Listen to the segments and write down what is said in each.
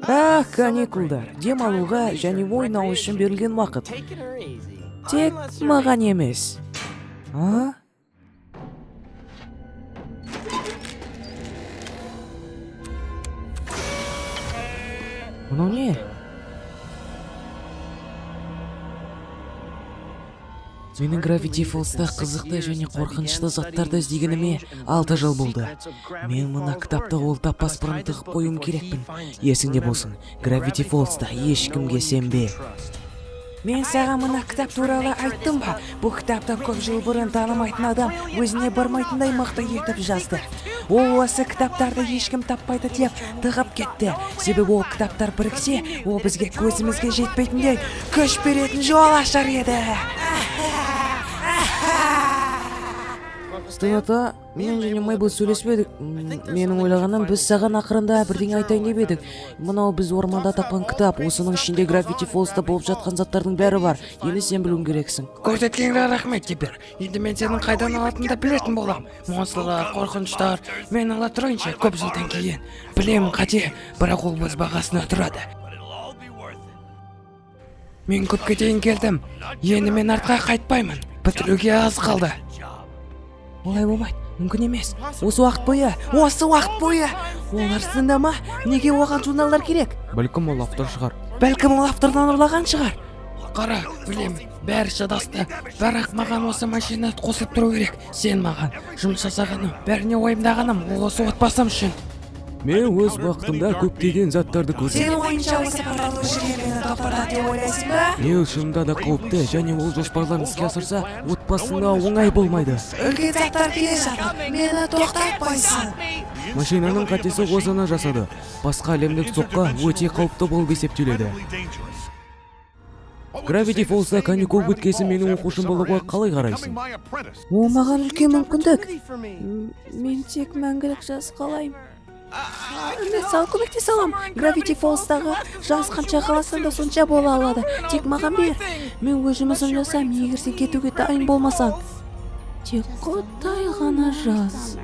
Каникулдар. Дем алуға және ойнау үшін берілген уақыт. Тек маған емес. Мынау не? Менің Gravity Falls'та қызықты және қорқынышты заттарды іздегеніме 6 жыл болды. Мен мына кітапты ол таппас бұрын тығып қоюым керекпін. Есіңде болсын, Gravity Falls'та ешкімге сенбе. Мен саған мына кітап туралы айттым ба? Бұл кітаптан көп жыл бұрын танымайтын адам өзіне бармайтындай мықты етіп жазды. Ол осы кітаптарды ешкім таппайды деп тығып кетті. Себебі ол кітаптар біріксе, ол бізге көзімізге жетпейтіндей күш беретін жол ашар еді. Стыната, мен және Майбл сөйлеспедік. Менің ойлағаным, біз саған ақырында бірдеңе айтайын деп едік. Мынау біз орманда тапқан кітап, осының ішінде Gravity Falls'та болып жатқан заттардың бәрі бар. Енді сен білуің керексің. Көрсеткенге рахмет, Кипер. Енді мен сенің қайдан алатыныңды білетін болам. Монстрлар, қорқыныштар, мен ала тұрайыншы көп жылдан кейін. Білемін қате, бірақ ол өз бағасына тұрады. Мен көп кетейін келдім. Енді мен артқа қайтпаймын. Бітіруге аз қалды. Олай болмайды, мүмкін емес. Осы уақыт бойы. Олар сында ма? Неге оған журналдар керек? Бәлкім ол автор шығар. Бәлкім ол автордан ұрлаған шығар. Қара, білемін, бәрі шыдасты. Бірақ маған осы машина қосып тұру керек. Сен маған жұмыс жасағаным, бәріне ойымдағаным, ол осы отбасым үшін. Мен өз уақытымда көптеген заттарды көрдім. Сен ойынша осы порталды жүргенмені тоқтатады деп ойлайсың ба? Мен шынында да қауіпті және ол жоспарларын іске асырса, отбасына оңай болмайды. Үлкен заттар келе жатыр, мені тоқтатпайсың. Машинаның қатесі осыны жасады. Басқа әлемдік соққа өте қауіпті болып есептеледі. Gravity Falls'та каникул өткесі менің оқушым болуға қалай қарайсың? Ол маған үлкен мүмкіндік. Мен тек мәңгілік жас қалаймын. Мен саған көмектесе алам. Gravity Falls'тағы жас қанша қаласаң да сонша бола алады. Тек маған бер. Мен өз жұмысын жасам, егер сен кетуге дайын болмасаң. Тек құдай ғана жаз.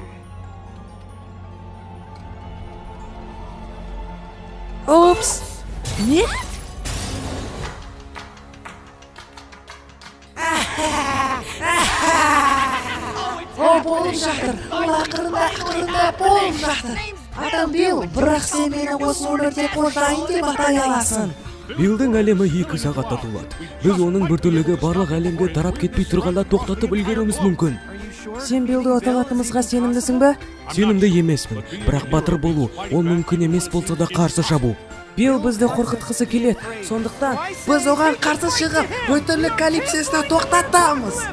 Опс! Не? Ол болып жатыр. Ол ақырында болып жатыр. Адам Билл, бірақ сен мені осы өмірде қожайын деп атай аласың. Биллдің әлемі 2 сағатта толады. Біз оның біртүрлігі барлық әлемге тарап кетпей тұрғанда тоқтатып үлгеруіміз мүмкін. Сен Биллді аталатымызға сенімдісің бе? Сенімді емеспін, бірақ батыр болу, ол мүмкін емес болса да қарсы шабу. Билл бізді қорқытқысы келеді. Сондықтан біз оған қарсы шығып, өтірлік калипсесті тоқтатамыз.